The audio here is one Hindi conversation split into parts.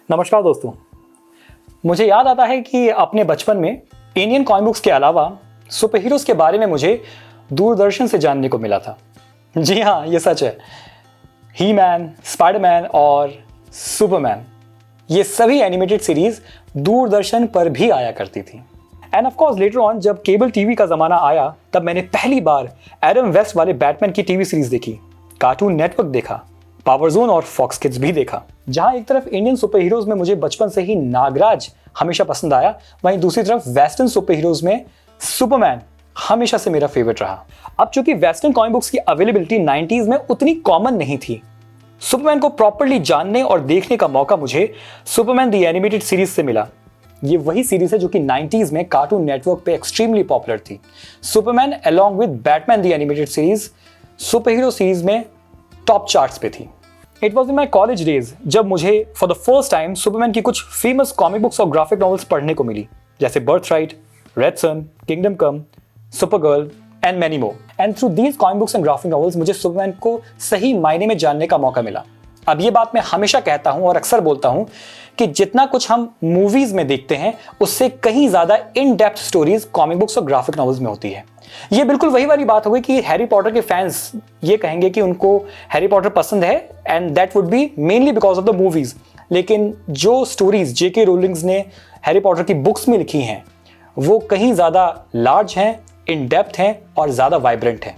नमस्कार दोस्तों। मुझे याद आता है कि अपने बचपन में इंडियन कॉमिक बुक्स के अलावा सुपर हीरोज के बारे में मुझे दूरदर्शन से जानने को मिला था। जी हाँ, ये सच है। ही मैन, स्पाइडरमैन और सुपरमैन, ये सभी एनिमेटेड सीरीज दूरदर्शन पर भी आया करती थी। End of course later on जब केबल टीवी का ज़माना आया तब मैंने पहली बार एडम वेस्ट वाले बैटमैन की टीवी सीरीज देखी, कार्टून नेटवर्क देखा, पावर जोन और फॉक्स किड्स भी देखा। जहां एक तरफ इंडियन सुपर हीरोज में मुझे बचपन से ही नागराज हमेशा पसंद आया, वहीं दूसरी तरफ वेस्टर्न सुपर हीरोज में सुपरमैन हमेशा से मेरा फेवरेट रहा। अब चूंकि वेस्टर्न कॉमिक बुक्स की अवेलेबिलिटी 90s में उतनी कॉमन नहीं थी, सुपरमैन को प्रॉपर्ली जानने और देखने का मौका मुझे सुपरमैन द एनिमेटेड सीरीज से मिला। ये वही सीरीज है जो कि 90s में कार्टून नेटवर्क पे एक्सट्रीमली पॉपुलर थी। Superman along with Batman the animated series super hero series में टॉप चार्ट्स पे थी। It was in my college days जब मुझे for the first time Superman की कुछ फेमस कॉमिक बुक्स और ग्राफिक नॉवेल्स पढ़ने को मिली, जैसे Birthright, Red Son, Kingdom Come, Supergirl and many more. And through these comic books and graphic novels मुझे सुपरमैन को सही मायने में जानने का मौका मिला। अब ये बात मैं हमेशा कहता हूं और अक्सर बोलता हूं कि जितना कुछ हम मूवीज में देखते हैं उससे कहीं ज्यादा in depth stories comic books और ग्राफिक नॉवेल्स में होती है। ये बिल्कुल वही वाली बात होगी कि हैरी पॉटर के फैंस ये कहेंगे कि उनको हैरी पॉटर पसंद है and that would be mainly because of the movies, लेकिन जो स्टोरीज जेके रोलिंग्स ने हैरी पॉटर की बुक्स में लिखी हैं वो कहीं ज्यादा लार्ज हैं, इन डेप्थ हैं और ज्यादा वाइब्रेंट हैं।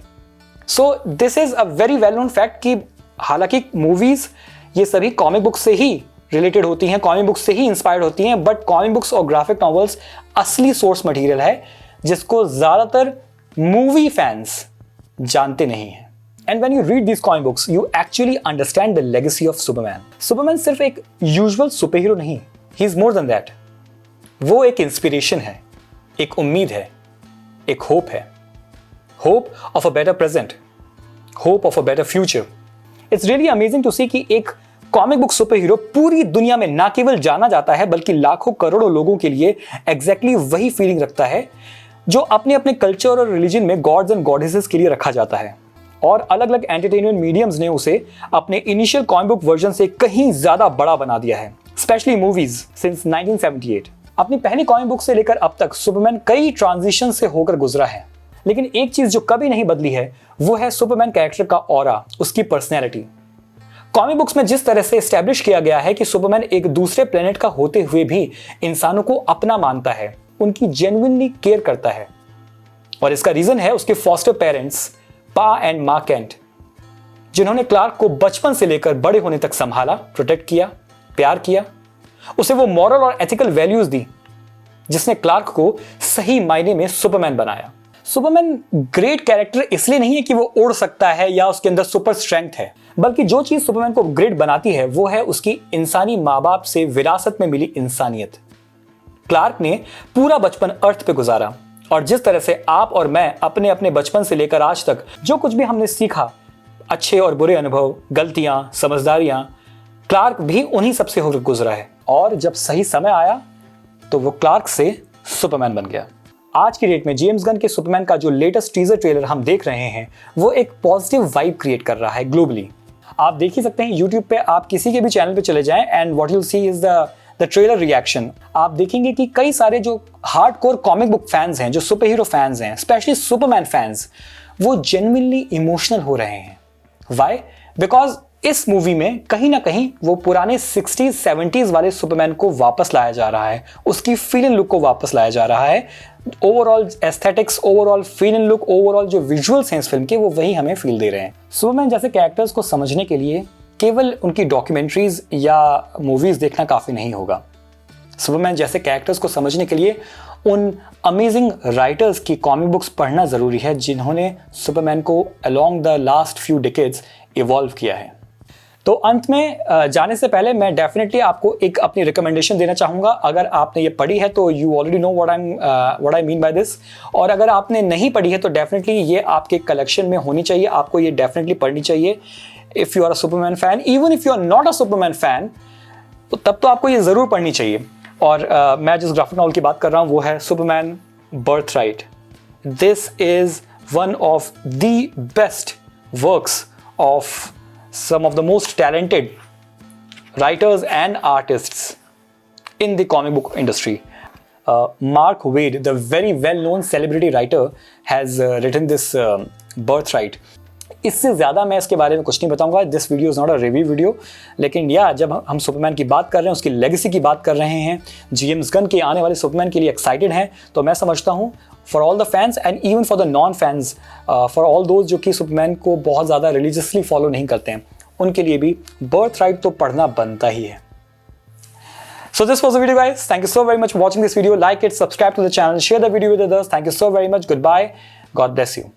So this is a very well known fact कि हालांकि मूवीज ये सभी कॉमिक बुक से ही रिलेटेड होती हैं, कॉमिक बुक से ही इंस्पायर्ड होती हैं, बट कॉमिक बुक्स और ग्राफिक नॉवेल्स असली सोर्स मटेरियल है जिसको ज्यादातर मूवी फैंस जानते नहीं हैं। And when you read this comic books you actually understand the legacy of Superman. Superman सिर्फ एक यूजुअल सुपर हीरो नहीं, he is more than that. वो एक इंस्पिरेशन है, एक उम्मीद है, एक होप है, hope of a better present, hope of a better future. It's really amazing to see कि एक कॉमिक बुक सुपर हीरो पूरी दुनिया में ना केवल जाना जाता है बल्कि लाखों करोड़ों लोगों के लिए एग्जैक्टली वही फीलिंग रखता है जो अपने अपने कल्चर और रिलीजन में गॉड्स एंड गॉडेसेस के लिए रखा जाता है। और अलग अलग एंटरटेनमेंट मीडियम्स ने उसे अपने इनिशियल कॉमिक बुक वर्जन से कहीं ज्यादा बड़ा बना दिया है, स्पेशली मूवीज सिंस 1978। अपनी पहली कॉमिक बुक से लेकर अब तक सुपरमैन कई ट्रांजिशन से होकर गुजरा है, लेकिन एक चीज जो कभी नहीं बदली है वो है सुपरमैन कैरेक्टर का ऑरा, उसकी पर्सनैलिटी। कॉमिक बुक्स में जिस तरह से एस्टैब्लिश किया गया है कि सुपरमैन एक दूसरे प्लेनेट का होते हुए भी इंसानों को अपना मानता है, उनकी जेन्युइनली केयर करता है, और इसका रीजन है उसके फॉस्टर पेरेंट्स पा एंड मां कैंट, जिन्होंने क्लार्क को बचपन से लेकर बड़े होने तक संभाला, प्रोटेक्ट किया, प्यार किया, उसे वो मॉरल और एथिकल वैल्यूज दी जिसने क्लार्क को सही मायने में सुपरमैन बनाया। सुपरमैन ग्रेट कैरेक्टर इसलिए नहीं है कि वो उड़ सकता है या उसके अंदर सुपर स्ट्रेंथ है, बल्कि जो चीज सुपरमैन को ग्रेट बनाती है वो है उसकी इंसानी माँ बाप से विरासत में मिली इंसानियत। क्लार्क ने पूरा बचपन अर्थ पे गुजारा, और जिस तरह से आप और मैं अपने अपने बचपन से लेकर आज तक जो कुछ भी हमने सीखा, अच्छे और बुरे अनुभव, गलतियां, समझदारियां, क्लार्क भी उन्हीं सबसे होकर गुजरा है। और जब सही समय आया तो वो क्लार्क से सुपरमैन बन गया। आज की डेट में जेम्स गन के सुपरमैन का जो लेटेस्ट टीजर ट्रेलर हम देख रहे हैं वो एक पॉजिटिव वाइब क्रिएट कर रहा है ग्लोबली। आप देख ही सकते हैं यूट्यूब पे, आप किसी के भी चैनल पे चले जाएं and what you see is the trailer reaction. आप देखेंगे कि कई सारे जो हार्डकोर कॉमिक बुक फैंस हैं, जो सुपर हीरो फैंस हैं, स्पेशली सुपरमैन फैंस, वो जेन्युइनली इमोशनल हो रहे हैं। व्हाई? बिकॉज इस मूवी में कहीं ना कहीं वो पुराने 60s 70s वाले सुपरमैन को वापस लाया जा रहा है, उसकी फील एंड लुक को वापस लाया जा रहा है। Overall aesthetics, overall feel and look, overall जो विजुअल्स हैं इस फिल्म के वो वही हमें फील दे रहे हैं। सुपरमैन जैसे कैरेक्टर्स को समझने के लिए केवल उनकी डॉक्यूमेंट्रीज या मूवीज देखना काफी नहीं होगा। सुपरमैन जैसे कैरेक्टर्स को समझने के लिए उन अमेजिंग राइटर्स की कॉमिक बुक्स पढ़ना जरूरी है जिन्होंने सुपरमैन को along the last few decades evolve किया है। तो अंत में जाने से पहले मैं डेफिनेटली आपको एक अपनी रिकमेंडेशन देना चाहूँगा। अगर आपने ये पढ़ी है तो you already know what I mean by this, और अगर आपने नहीं पढ़ी है तो डेफिनेटली ये आपके कलेक्शन में होनी चाहिए, आपको ये डेफिनेटली पढ़नी चाहिए। If you are a Superman fan, even if you are not a Superman fan, तो तब तो आपको ये ज़रूर पढ़नी चाहिए। और मैं जिस ग्राफिक नॉवल की बात कर रहा हूँ वो है Superman birthright. This is one of the best works of some of the most talented writers and artists in the comic book industry. Mark Waid, the very well-known celebrity writer, has written this Birthright. इससे ज़्यादा मैं इसके बारे में कुछ नहीं बताऊंगा. This video is not a review video. लेकिन जब हम सुपरमैन की बात कर रहे हैं, उसकी लेगेसी की बात कर रहे हैं, जेम्स गन के आने वाले सुपरमैन के लिए एक्साइटेड हैं, तो मैं समझता हूँ for all the fans and even for the non fans, for all those जो कि सुपरमैन को बहुत ज़्यादा रिलीजियसली फॉलो नहीं करते हैं, उनके लिए भी बर्थराइट तो पढ़ना बनता ही है. So this was the video, guys. Thank you so very much for watching this video. Like it, subscribe to the channel, share the video with others. Thank you so very much. Goodbye. God bless you.